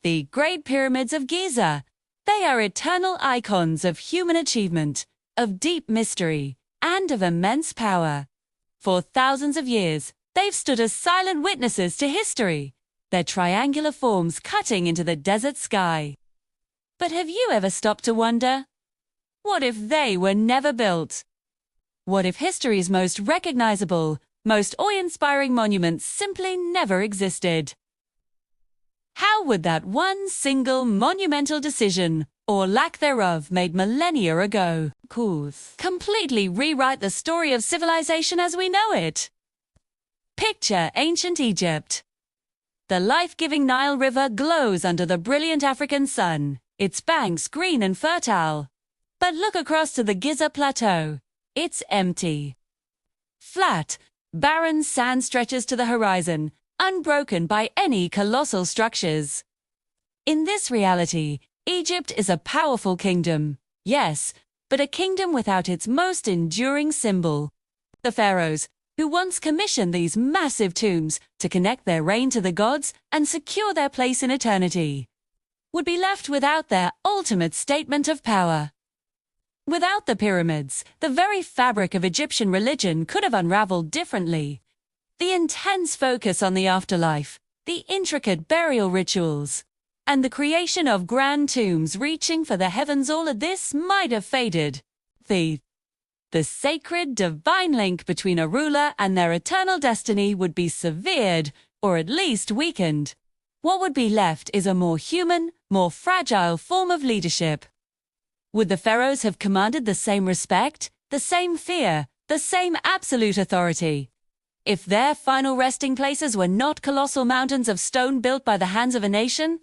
The Great Pyramids of Giza. They are eternal icons of human achievement, of deep mystery, and of immense power. For thousands of years, they've stood as silent witnesses to history, their triangular forms cutting into the desert sky. But have you ever stopped to wonder? What if they were never built? What if history's most recognizable, most awe-inspiring monuments simply never existed? How would that one single monumental decision, or lack thereof, made millennia ago, completely rewrite the story of civilization as we know it? Picture ancient Egypt. The life-giving Nile River glows under the brilliant African sun, its banks green and fertile. But look across to the Giza Plateau. It's empty. Flat, barren sand stretches to the horizon, unbroken by any colossal structures. In this reality, Egypt is a powerful kingdom, yes, but a kingdom without its most enduring symbol. The pharaohs, who once commissioned these massive tombs to connect their reign to the gods and secure their place in eternity, would be left without their ultimate statement of power. Without the pyramids, the very fabric of Egyptian religion could have unraveled differently. The intense focus on the afterlife, the intricate burial rituals, and the creation of grand tombs reaching for the heavens, all of this might have faded. The sacred divine link between a ruler and their eternal destiny would be severed, or at least weakened. What would be left is a more human, more fragile form of leadership. Would the pharaohs have commanded the same respect, the same fear, the same absolute authority, if their final resting places were not colossal mountains of stone built by the hands of a nation?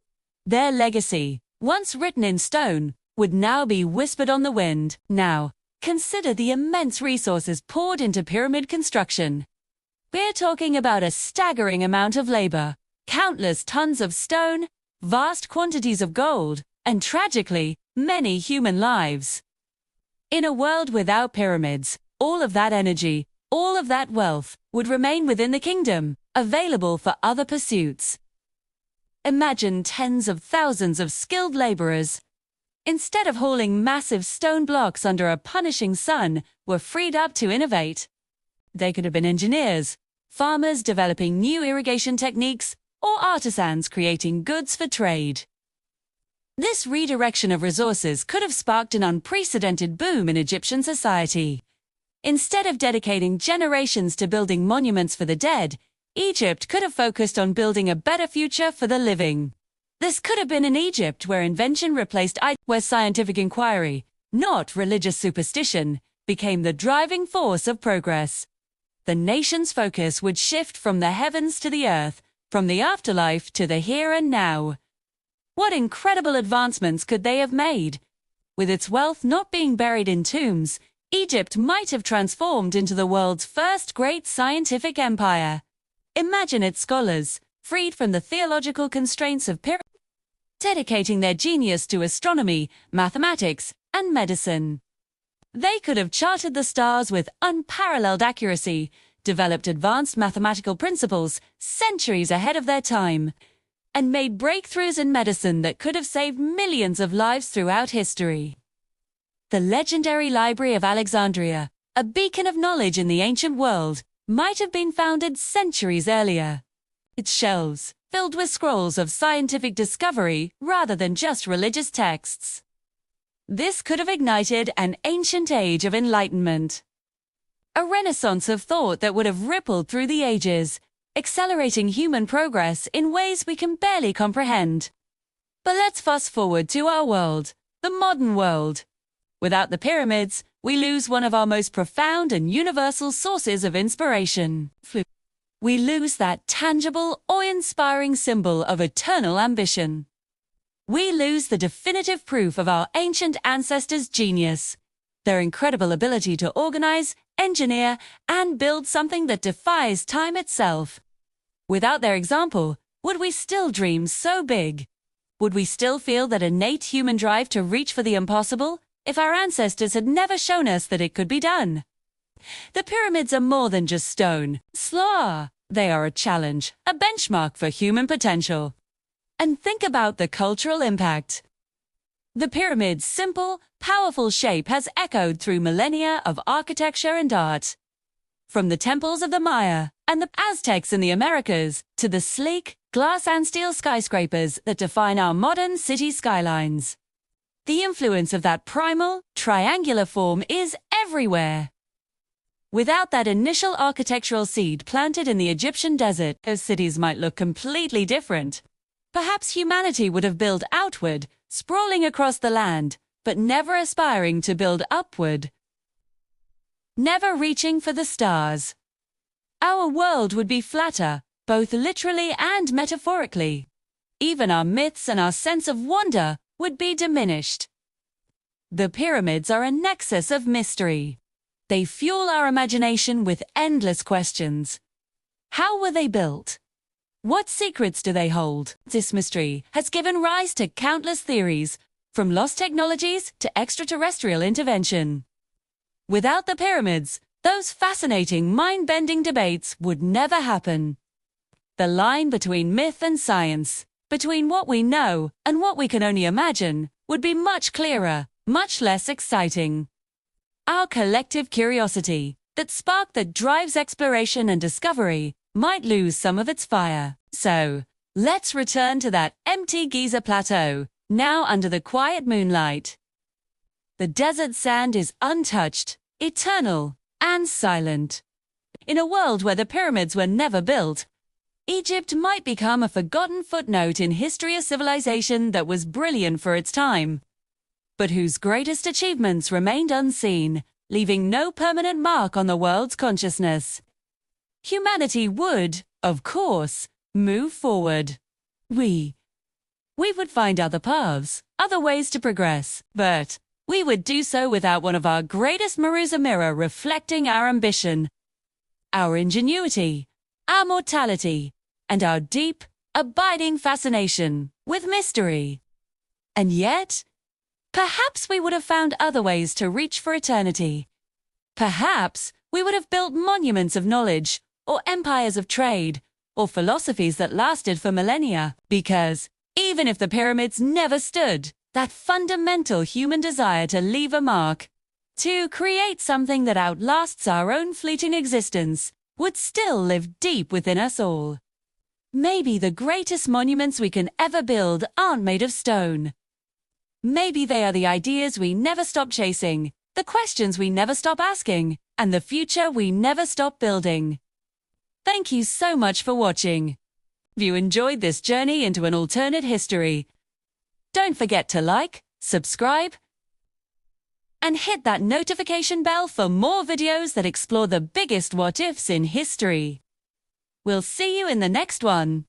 Their legacy, once written in stone, would now be whispered on the wind. Now, consider the immense resources poured into pyramid construction. We're talking about a staggering amount of labor, countless tons of stone, vast quantities of gold, and tragically, many human lives. In a world without pyramids, all of that energy, all of that wealth, would remain within the kingdom, available for other pursuits. Imagine tens of thousands of skilled laborers, instead of hauling massive stone blocks under a punishing sun, were freed up to innovate. They could have been engineers, farmers developing new irrigation techniques, or artisans creating goods for trade. This redirection of resources could have sparked an unprecedented boom in Egyptian society. Instead of dedicating generations to building monuments for the dead, Egypt could have focused on building a better future for the living. This could have been an Egypt where invention replaced where scientific inquiry, not religious superstition, became the driving force of progress. The nation's focus would shift from the heavens to the earth, from the afterlife to the here and now. What incredible advancements could they have made? With its wealth not being buried in tombs, Egypt might have transformed into the world's first great scientific empire. Imagine its scholars, freed from the theological constraints of pyramids, dedicating their genius to astronomy, mathematics, and medicine. They could have charted the stars with unparalleled accuracy, developed advanced mathematical principles centuries ahead of their time, and made breakthroughs in medicine that could have saved millions of lives throughout history. The legendary Library of Alexandria, a beacon of knowledge in the ancient world, might have been founded centuries earlier. Its shelves, filled with scrolls of scientific discovery rather than just religious texts. This could have ignited an ancient age of enlightenment. A renaissance of thought that would have rippled through the ages, accelerating human progress in ways we can barely comprehend. But let's fast forward to our world, the modern world. Without the pyramids, we lose one of our most profound and universal sources of inspiration. We lose that tangible, awe-inspiring symbol of eternal ambition. We lose the definitive proof of our ancient ancestors' genius, their incredible ability to organize, engineer, and build something that defies time itself. Without their example, would we still dream so big? Would we still feel that innate human drive to reach for the impossible, if our ancestors had never shown us that it could be done? The pyramids are more than just stone. They are a challenge, a benchmark for human potential. And think about the cultural impact. The pyramid's simple, powerful shape has echoed through millennia of architecture and art. From the temples of the Maya and the Aztecs in the Americas to the sleek, glass and steel skyscrapers that define our modern city skylines. The influence of that primal, triangular form is everywhere. Without that initial architectural seed planted in the Egyptian desert, those cities might look completely different. Perhaps humanity would have built outward, sprawling across the land, but never aspiring to build upward. Never reaching for the stars. Our world would be flatter, both literally and metaphorically. Even our myths and our sense of wonder would be diminished. The pyramids are a nexus of mystery. They fuel our imagination with endless questions. How were they built? What secrets do they hold? This mystery has given rise to countless theories, from lost technologies to extraterrestrial intervention. Without the pyramids, those fascinating, mind-bending debates would never happen. The line between myth and science, between what we know and what we can only imagine, would be much clearer, much less exciting. Our collective curiosity, that spark that drives exploration and discovery, might lose some of its fire. So, let's return to that empty Giza plateau, now under the quiet moonlight. The desert sand is untouched, eternal, and silent. In a world where the pyramids were never built, Egypt might become a forgotten footnote in history, a civilization that was brilliant for its time, but whose greatest achievements remained unseen, leaving no permanent mark on the world's consciousness. Humanity would, of course, move forward. We would find other paths, other ways to progress, but we would do so without one of our greatest mirror reflecting our ambition, our ingenuity, our mortality, and our deep, abiding fascination with mystery. And yet, perhaps we would have found other ways to reach for eternity. Perhaps we would have built monuments of knowledge, or empires of trade, or philosophies that lasted for millennia. Because, even if the pyramids never stood, that fundamental human desire to leave a mark, to create something that outlasts our own fleeting existence, would still live deep within us all. Maybe the greatest monuments we can ever build aren't made of stone. Maybe they are the ideas we never stop chasing, the questions we never stop asking, and the future we never stop building. Thank you so much for watching. If you enjoyed this journey into an alternate history, don't forget to like, subscribe, and hit that notification bell for more videos that explore the biggest what-ifs in history. We'll see you in the next one.